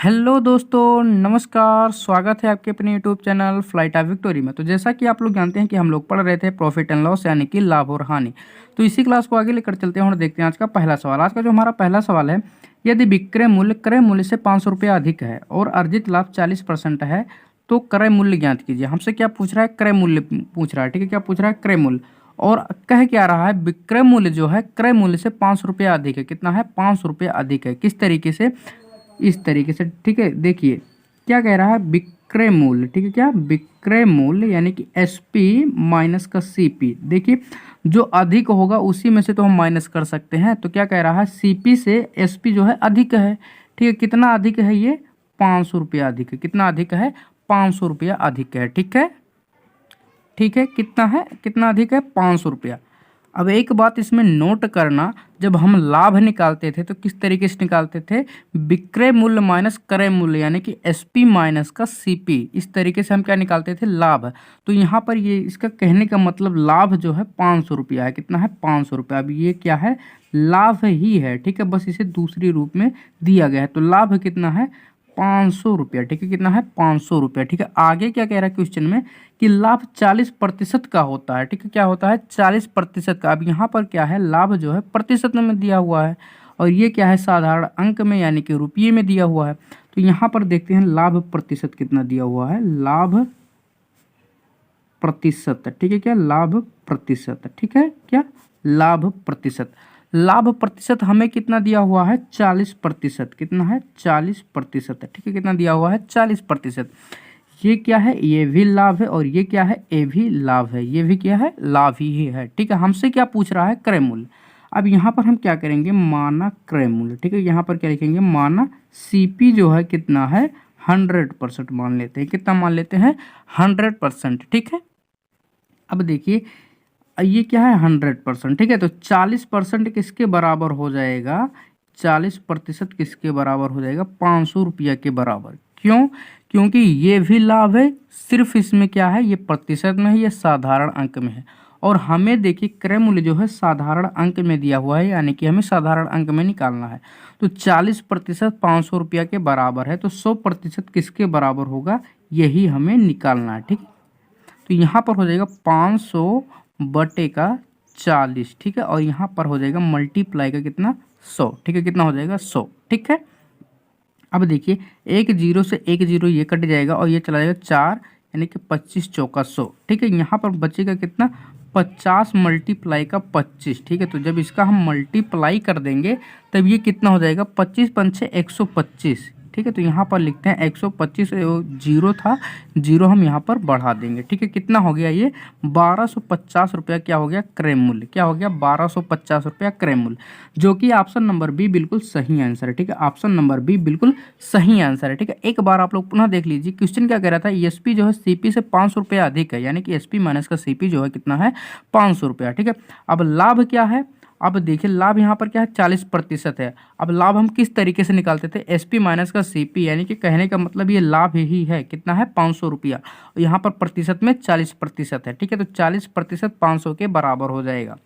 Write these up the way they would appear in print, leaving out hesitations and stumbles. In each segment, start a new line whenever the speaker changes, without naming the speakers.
Hello दोस्तों, नमस्कार। स्वागत है आपके अपने YouTube channel flight of victory में। तो जैसा कि आप लोग जानते हैं कि हम लोग पढ़ रहे थे प्रॉफिट एंड लॉस यानी कि लाभ और हानि। तो इसी क्लास को आगे लेकर चलते हैं और देखते हैं आज का पहला सवाल। आज का जो हमारा पहला सवाल है, यदि विक्रय मूल्य क्रय मूल्य से 500 रुपये अधिक है और अर्जित लाभ 40% है तो क्रय मूल्य ज्ञात कीजिए। हमसे क्या पूछ रहा है? क्रय मूल्य पूछ रहा है। ठीक है, क्या पूछ रहा है? क्रय मूल्य। और कह क्या रहा है? विक्रय मूल्य जो है क्रय मूल्य से 500 रुपये अधिक है। कितना है? 500 रुपये अधिक है। किस तरीके से? इस तरीके से। ठीक है, देखिए क्या कह रहा है? विक्रय मूल्य। ठीक है, क्या? विक्रय मूल्य यानी कि एसपी माइनस का सीपी। देखिए जो अधिक होगा उसी में से तो हम माइनस कर सकते हैं। तो क्या कह रहा है? सीपी से एसपी जो है अधिक है। ठीक है, कितना अधिक है? ये 500 रुपया अधिक है। कितना अधिक है? 500 रुपया अधिक है। ठीक है, ठीक है, कितना है? कितना अधिक है? 500 रुपया। अब एक बात इसमें नोट करना, जब हम लाभ निकालते थे तो किस तरीके से निकालते थे? विक्रय मूल्य माइनस क्रय मूल्य यानी कि एसपी माइनस का सीपी। इस तरीके से हम क्या निकालते थे? लाभ। तो यहाँ पर ये इसका कहने का मतलब लाभ जो है 500 रुपया है। कितना है? 500 रुपया। अब ये क्या है? लाभ ही है। ठीक है, बस इसे दूसरी रूप में दिया गया है। तो लाभ कितना है? 500 रुपया। ठीक है, कितना है? 500 रुपया। ठीक है, आगे क्या कह रहा है क्वेश्चन में कि लाभ 40% का होता है। ठीक है, क्या होता है? 40% का। अब यहाँ पर क्या है? लाभ जो है प्रतिशत में दिया हुआ है और ये क्या है? साधारण अंक में यानी कि रुपये में दिया हुआ है। तो यहाँ पर देखते हैं लाभ प्रतिशत कितना दिया हुआ है। लाभ प्रतिशत। ठीक है, क्या? लाभ प्रतिशत। ठीक है, क्या? लाभ प्रतिशत। लाभ प्रतिशत हमें कितना दिया हुआ है? 40%। कितना है? 40%। ठीक है, कितना दिया हुआ है? 40%। ये क्या है? ये भी लाभ है और ये क्या है? ये भी लाभ है। ये भी क्या है? लाभ ही है। ठीक है, हमसे क्या पूछ रहा है? क्रय मूल्य। अब यहाँ पर हम क्या करेंगे? माना क्रय मूल्य। ठीक है, यहाँ पर क्या लिखेंगे? माना सीपी जो है कितना है? 100% मान लेते हैं। कितना मान लेते हैं? 100%। ठीक है, अब देखिए ये क्या है? 100%। ठीक है, तो 40% किसके बराबर हो जाएगा? 40% किसके बराबर हो जाएगा? 500 रुपया के बराबर। क्यों? क्योंकि ये भी लाभ है, सिर्फ इसमें क्या है? ये प्रतिशत में है, ये साधारण अंक में है। और हमें देखिए क्रय मूल्य जो है साधारण अंक में दिया हुआ है, यानी कि हमें साधारण अंक में निकालना है। तो 40% 500 रुपया के बराबर है, तो 100% किसके बराबर होगा? यही हमें निकालना है। ठीक है, तो यहाँ पर हो जाएगा 500 बटे का 40। ठीक है, और यहाँ पर हो जाएगा मल्टीप्लाई का कितना? 100। ठीक है, कितना हो जाएगा? 100। ठीक है, अब देखिए एक जीरो से एक जीरो ये कट जाएगा और ये चला जाएगा 4 यानी कि 25 चौका 100। ठीक है, यहाँ पर बचेगा कितना? 50 मल्टीप्लाई का 25। ठीक है, तो जब इसका हम मल्टीप्लाई कर देंगे तब ये कितना हो जाएगा? 25 पंचे 125। ठीक है, तो यहाँ पर लिखते हैं 125। जीरो था, जीरो हम यहाँ पर बढ़ा देंगे। ठीक है, कितना हो गया? ये 1250 रुपया क्या हो गया? क्रय मूल्य। क्या हो गया? 1250 रुपया क्रय मूल्य, जो कि ऑप्शन नंबर बी बिल्कुल सही आंसर है। ठीक है, ऑप्शन नंबर बी बिल्कुल सही आंसर है। ठीक है, एक बार आप लोग पुनः देख लीजिए क्वेश्चन क्या कह रहा था? एसपी जो है सीपी से 500 रुपया अधिक है, यानी कि एसपी माइनस का सीपी जो है कितना है? 500 रुपया। ठीक है, अब लाभ क्या है? अब देखिए लाभ यहाँ पर क्या है? 40% है। अब लाभ हम किस तरीके से निकालते थे? एसपी माइनस का सीपी, यानी कि कहने का मतलब ये लाभ ही है। कितना है? 500 रुपया। और यहाँ पर प्रतिशत में 40% है। ठीक है, तो 40% 500 के बराबर हो जाएगा।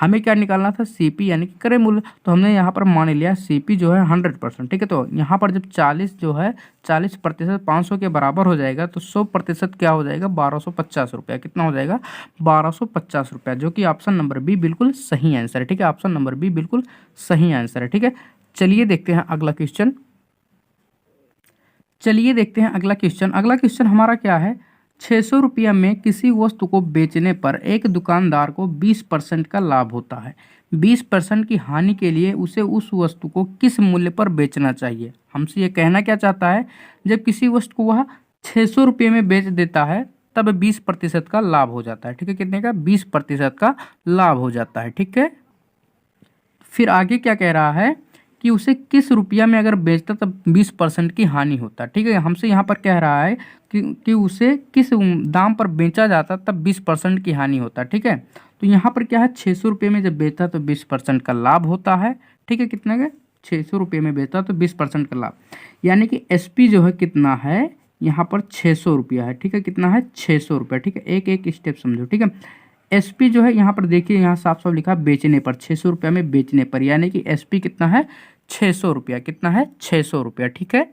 हमें क्या निकालना था? सीपी यानी कि क्रय मूल्य। तो हमने यहाँ पर मान लिया सीपी जो है 100%। ठीक है, तो यहाँ पर जब 40 जो है 40% 500 के बराबर हो जाएगा तो 100% क्या हो जाएगा? 1250 रुपया। कितना हो जाएगा? 1250 रुपया, जो कि ऑप्शन नंबर बी बिल्कुल सही आंसर है। ठीक है, ऑप्शन नंबर बी बिल्कुल सही आंसर है। ठीक है, चलिए देखते हैं अगला क्वेश्चन। चलिए देखते हैं अगला क्वेश्चन। अगला क्वेश्चन हमारा क्या है? 600 रुपया में किसी वस्तु को बेचने पर एक दुकानदार को 20% का लाभ होता है। 20% की हानि के लिए उसे उस वस्तु को किस मूल्य पर बेचना चाहिए? हमसे ये कहना क्या चाहता है? जब किसी वस्तु को वह 600 रुपये में बेच देता है तब 20% का लाभ हो जाता है। ठीक है, कितने का? 20% का लाभ हो जाता है। ठीक है, फिर आगे क्या कह रहा है कि उसे किस रुपया में अगर बेचता तब 20% की हानि होता। ठीक है, हमसे यहाँ पर कह रहा है कि उसे किस दाम पर बेचा जाता तब 20% की हानि होता। ठीक है, तो यहाँ पर क्या है? 600 रुपये में जब बेचता तो 20% का लाभ होता है। ठीक है, कितना का? 600 रुपये में बेचता तो 20% का लाभ, यानी कि एसपी जो है कितना है? यहाँ पर 600 रुपया है। ठीक है, कितना है? 600 रुपया। ठीक है, एक एक स्टेप समझो। ठीक है, एसपी जो है यहाँ पर देखिए, यहाँ साफ साफ लिखा बेचने पर, 600 रुपया में बेचने पर, यानी कि एसपी कितना है? 600 रुपया। कितना है? 600 रुपया। ठीक है,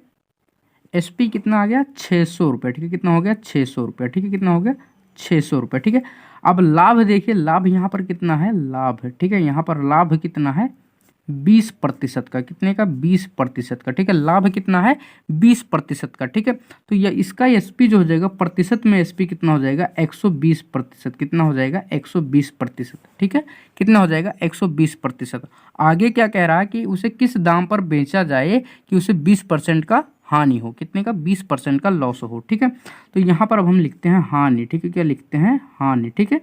SP कितना आ गया 600 रुपये, ठीक है, कितना हो गया 600 रुपये, ठीक है, कितना हो गया 600 रुपये, ठीक है। अब लाभ देखिए, लाभ यहाँ पर कितना है, लाभ है, ठीक है, यहाँ पर लाभ कितना है 20% का, कितने का 20% का, ठीक है, लाभ कितना है 20% का, ठीक है। तो यह इसका SP जो हो जाएगा प्रतिशत में, SP कितना हो जाएगा 120%, कितना हो जाएगा 120%, ठीक है, कितना हो जाएगा 120%। आगे क्या कह रहा है कि उसे किस दाम पर बेचा जाए कि उसे 20% का हानि हो, कितने का 20% का लॉस हो, ठीक है। तो यहाँ पर अब हम लिखते हैं हानि, ठीक है, क्या लिखते हैं हानि, ठीक है।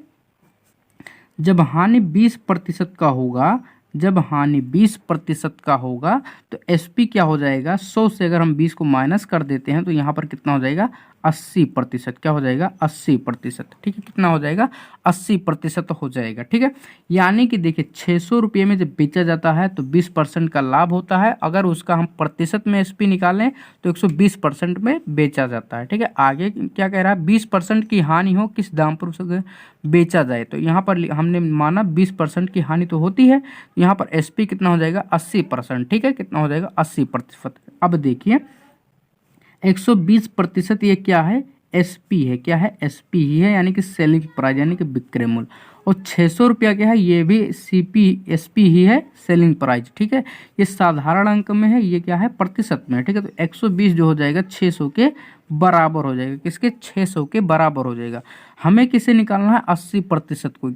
जब हानि 20% का होगा, जब हानि 20% का होगा तो SP क्या हो जाएगा 100 से अगर हम 20 को माइनस कर देते हैं तो यहाँ पर कितना हो जाएगा 80%, क्या हो जाएगा 80%, ठीक है, कितना हो जाएगा 80% हो जाएगा, ठीक है। यानी कि देखिए 600 रुपये में जब बेचा जाता है तो 20% का लाभ होता है, अगर उसका हम प्रतिशत में SP निकालें तो 120% में बेचा जाता है, ठीक है। आगे क्या कह रहा है 20% की हानि हो किस दाम पर उसे बेचा जाए, तो यहाँ पर हमने माना 20% की हानि तो होती है, यहाँ पर SP कितना हो जाएगा 80%, ठीक है, कितना हो जाएगा 80%। अब देखिए 120% ये क्या है SP है, क्या है SP ही है, यानी कि सेलिंग प्राइस यानी कि विक्रय मूल्य, और 600 रुपया क्या है ये भी SP ही है सेलिंग प्राइस, ठीक है। ये साधारण अंक में है, ये क्या है प्रतिशत में, ठीक है। तो 120 जो हो जाएगा 600 के बराबर हो जाएगा, किसके 600 के बराबर हो जाएगा। हमें किसे निकालना है 80% को,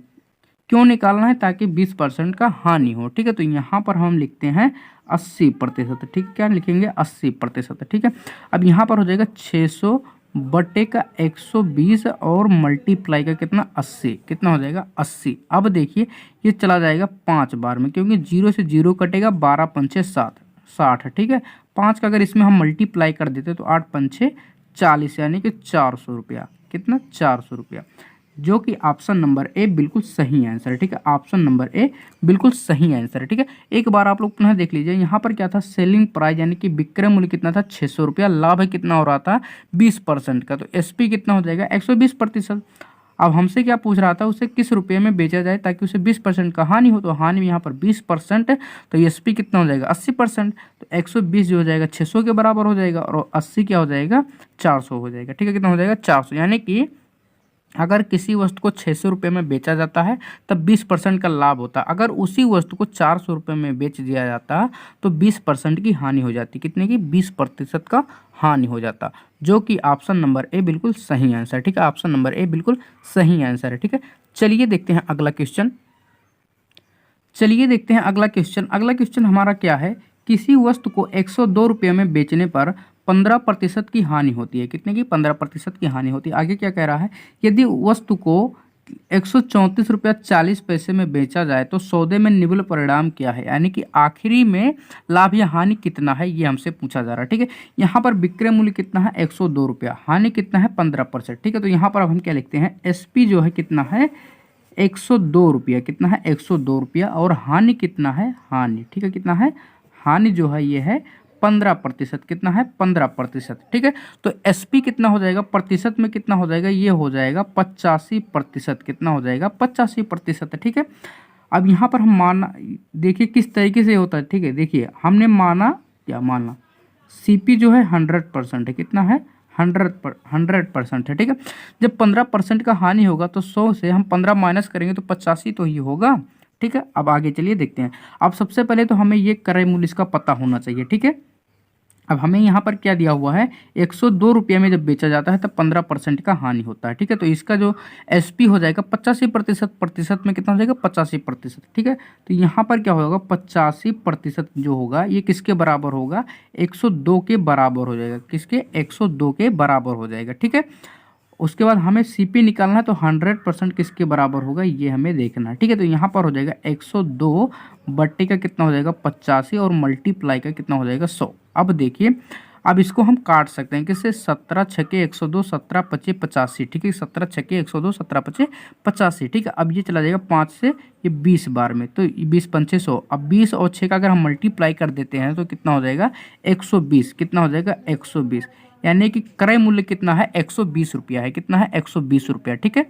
क्यों निकालना है ताकि 20% का हानि हो, ठीक है। तो यहाँ पर हम लिखते हैं 80%, ठीक है, क्या लिखेंगे 80%, ठीक है। अब यहाँ पर हो जाएगा 600 बटे का 120 और मल्टीप्लाई का कितना 80, कितना हो जाएगा 80। अब देखिए ये चला जाएगा 5 बार में, क्योंकि 0 से 0 कटेगा, 12 पंचे 60, ठीक है। 5 का अगर इसमें हम मल्टीप्लाई कर देते तो 8 पंचे 40, यानी कि 400 रुपया, कितना 400 रुपया, जो कि ऑप्शन नंबर ए बिल्कुल सही आंसर है, ठीक है। ऑप्शन नंबर ए बिल्कुल सही आंसर है, ठीक है। एक बार आप लोग पुनः देख लीजिए, यहाँ पर क्या था सेलिंग प्राइस यानी कि विक्रय मूल्य कितना था 600 रुपया, लाभ कितना हो रहा था 20% का, तो SP कितना हो जाएगा 120%। अब हमसे क्या पूछ रहा था उसे किस रुपये में बेचा जाए ताकि उसे 20% का हानि हो, तो हानि यहाँ पर 20%, तो SP कितना हो जाएगा 80%, तो 120 जो हो जाएगा 600 के बराबर हो जाएगा, और 80 क्या हो जाएगा 400 हो जाएगा, ठीक है, कितना हो जाएगा 400। यानी कि अगर किसी वस्तु को 600 रुपये में बेचा जाता है तब 20% का लाभ होता है, अगर उसी वस्तु को 400 रुपये में बेच दिया जाता तो 20% की हानि हो जाती, कितने की 20% का हानि हो जाता, जो कि ऑप्शन नंबर ए बिल्कुल सही आंसर, ठीक है, ऑप्शन नंबर ए बिल्कुल सही आंसर है, ठीक है। चलिए देखते हैं अगला क्वेश्चन, चलिए देखते हैं अगला क्वेश्चन। अगला क्वेश्चन हमारा क्या है, किसी वस्तु को 102 रुपये में बेचने पर 15% की हानि होती है, कितने की 15% की हानि होती है। आगे क्या कह रहा है, यदि वस्तु को 134 रुपया 40 पैसे में बेचा जाए तो सौदे में निम्न परिणाम क्या है, यानी कि आखिरी में लाभ या हानि कितना है, ये हमसे पूछा जा रहा है, ठीक है। यहाँ पर विक्रय मूल्य कितना है 102 रुपया, हानि कितना है 15%, ठीक है। तो यहाँ पर अब हम क्या लिखते हैं SP जो है कितना है 102 रुपया, कितना है 102 रुपया, और हानि कितना है हानि, ठीक है, कितना है हानि जो है ये है 15%, कितना है 15%, ठीक है। तो SP कितना हो जाएगा प्रतिशत में, कितना हो जाएगा ये हो जाएगा 85%, कितना हो जाएगा 85%, ठीक है। अब यहाँ पर हम माना देखिए किस तरीके से होता है, ठीक है। देखिए हमने माना क्या माना CP जो है 100% है, कितना है 100% है, ठीक है। जब 15% का हानि होगा तो 100 से हम 15 माइनस करेंगे तो 85 तो ही होगा, ठीक है। अब आगे चलिए देखते हैं। अब सबसे पहले तो हमें ये क्रय मूल्य इसका पता होना चाहिए, ठीक है। अब हमें यहाँ पर क्या दिया हुआ है 102 रुपये में जब बेचा जाता है तब 15% का हानि होता है, ठीक है। तो इसका जो SP हो जाएगा 85%, प्रतिशत में कितना हो जाएगा 85%, ठीक है। तो यहाँ पर क्या होगा 85% जो होगा ये किसके बराबर होगा 102 के बराबर हो जाएगा, किसके 102 के बराबर हो जाएगा, ठीक है। उसके बाद हमें CP निकालना है तो 100% किसके बराबर होगा ये हमें देखना है, ठीक है। तो यहाँ पर हो जाएगा 102 बट्टे का कितना हो जाएगा 85 और मल्टीप्लाई का कितना हो जाएगा 100। अब देखिए अब इसको हम काट सकते हैं किससे 17 छके 102 17 पचे 85, ठीक है, 17 छके 102 17 पचे 85, ठीक है। अब ये चला जाएगा 5 से ये 20 बार में, तो 20 पंचे 100, अब 20 और 6 का अगर हम मल्टीप्लाई कर देते हैं तो कितना हो जाएगा 120, कितना हो जाएगा 120, यानी कि क्रय मूल्य कितना है 120 रुपया है, कितना है 120 रुपया, ठीक है।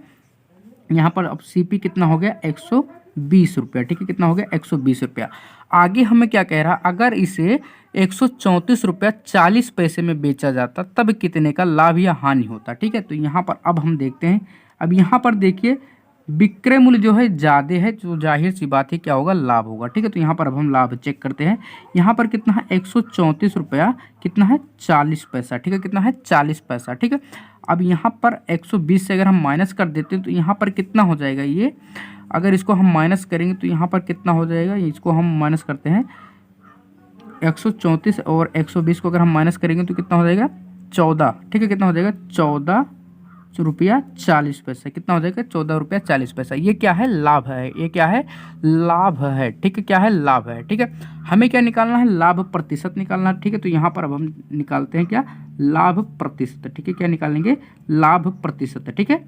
यहाँ पर अब CP कितना हो गया 120 रुपया। ठीक है, कितना हो गया 120 रुपया। आगे हमें क्या कह रहा, अगर इसे 134 रुपया 40 पैसे में बेचा जाता तब कितने का लाभ या हानि होता। ठीक है, तो यहाँ पर अब हम देखते हैं। अब यहाँ पर देखिए विक्रय मूल्य जो है ज़्यादा है, तो जाहिर सी बात है क्या होगा, लाभ होगा। ठीक है, तो यहाँ पर अब हम लाभ चेक करते हैं। यहाँ पर कितना है 134 रुपया कितना है 40 पैसा। ठीक है, कितना है 40 पैसा। ठीक है, अब यहाँ पर 120 से अगर हम माइनस कर देते हैं तो यहाँ पर कितना हो जाएगा, ये अगर इसको हम माइनस करेंगे तो यहाँ पर कितना हो जाएगा, इसको हम माइनस करते हैं 134 और 120 को अगर हम माइनस करेंगे तो कितना हो जाएगा 14। ठीक है, कितना हो जाएगा 14 रुपया 40 पैसा। कितना हो जाएगा 14 रुपया 40 पैसा। ये क्या है, लाभ है। ये क्या है, लाभ है। ठीक है, क्या है, लाभ है। ठीक है, हमें क्या निकालना है, लाभ प्रतिशत निकालना है। ठीक है, तो यहाँ पर अब हम निकालते हैं क्या, लाभ प्रतिशत। ठीक है, क्या निकालेंगे, लाभ प्रतिशत। ठीक है,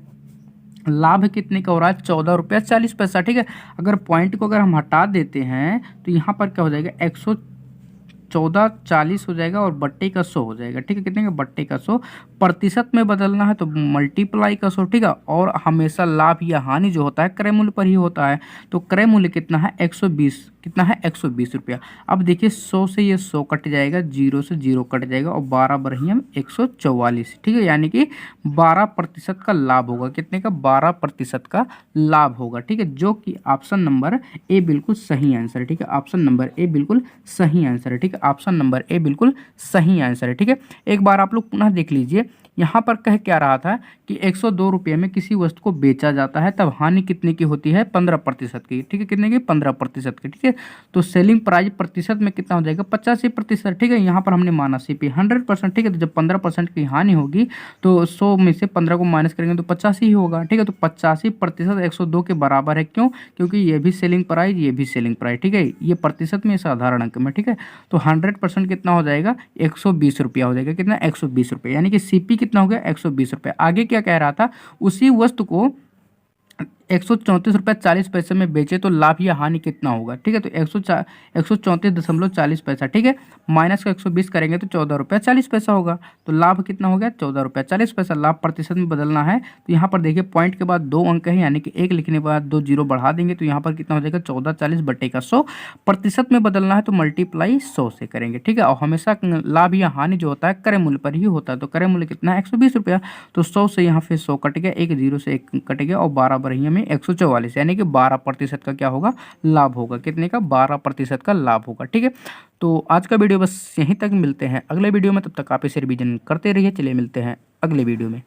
लाभ कितने का हो रहा है 14 रुपया 40 पैसा। ठीक है, अगर पॉइंट को अगर हम हटा देते हैं तो यहाँ पर क्या हो जाएगा 114 40 हो जाएगा और बट्टे का 100 हो जाएगा। ठीक है, कितने का, बट्टे का 100। प्रतिशत में बदलना है तो मल्टीप्लाई का 100। ठीक है, और हमेशा लाभ या हानि जो होता है क्रय मूल्य पर ही होता है। तो क्रय मूल्य कितना है 120, कितना है 120 रुपया। अब देखिए 100 से ये 100 कट जाएगा, 0 से 0 कट जाएगा और 12 बरही हम 144। ठीक है, यानी कि 12% का लाभ होगा। कितने का, 12% का लाभ होगा। ठीक है, जो कि ऑप्शन नंबर ए बिल्कुल सही आंसर है। ठीक है, ऑप्शन नंबर ए बिल्कुल सही आंसर है। ठीक है, ऑप्शन नंबर ए बिल्कुल सही आंसर है। ठीक है, एक बार आप लोग पुनः देख लीजिए, यहाँ पर कह क्या रहा था कि 102 रुपये में किसी वस्तु को बेचा जाता है तब हानि कितने की होती है, 15% की। ठीक है, कितने की, 15% की। ठीक है, तो सेलिंग प्राइस प्रतिशत में कितना हो जाएगा 85%। ठीक है, यहाँ पर हमने माना सीपी 100%। ठीक है, तो जब 15% की हानि होगी तो 100 में से 15 को माइनस करेंगे तो 85 ही होगा। ठीक है, तो 85% 102 के बराबर है। क्यों, क्योंकि ये भी सेलिंग प्राइस, ये भी सेलिंग प्राइस। ठीक है, ये प्रतिशत में साधारण अंक में। ठीक है, तो 100% कितना हो जाएगा 120 रुपया हो जाएगा। कितना, 120 रुपये, यानी कि सीपी कितना हो गया 120 रुपये। आगे क्या कह रहा था, उसी वस्तु को 134 रुपये 40 पैसे में बेचे तो लाभ या हानि कितना होगा। ठीक है, तो 134.40 पैसा। ठीक है, माइनस का 120 करेंगे तो 14 रुपया 40 पैसा होगा। तो लाभ कितना हो गया 14 रुपया 40 पैसा। लाभ प्रतिशत में बदलना है तो यहाँ पर देखिए पॉइंट के बाद 2 अंक है, यानी कि 1 लिखने के बाद 2 जीरो बढ़ा देंगे तो यहाँ पर कितना हो जाएगा 14 40 बट्टे का 100। प्रतिशत में बदलना है तो मल्टीप्लाई 100 से करेंगे। ठीक है, और हमेशा लाभ या हानि जो होता है क्रय मूल्य पर ही होता है। तो क्रय मूल्य कितना है 120 रुपया। तो 100 से यहाँ फिर 100 कट गया, 1 0 से 1 कट गया और 12 बरही में 144, यानी कि 12% का क्या होगा, लाभ होगा। कितने का, 12% का लाभ होगा। ठीक है, तो आज का वीडियो बस यहीं तक, मिलते हैं अगले वीडियो में। तब तक आप इसे रिवीजन करते रहिए। चलिए मिलते हैं अगले वीडियो में।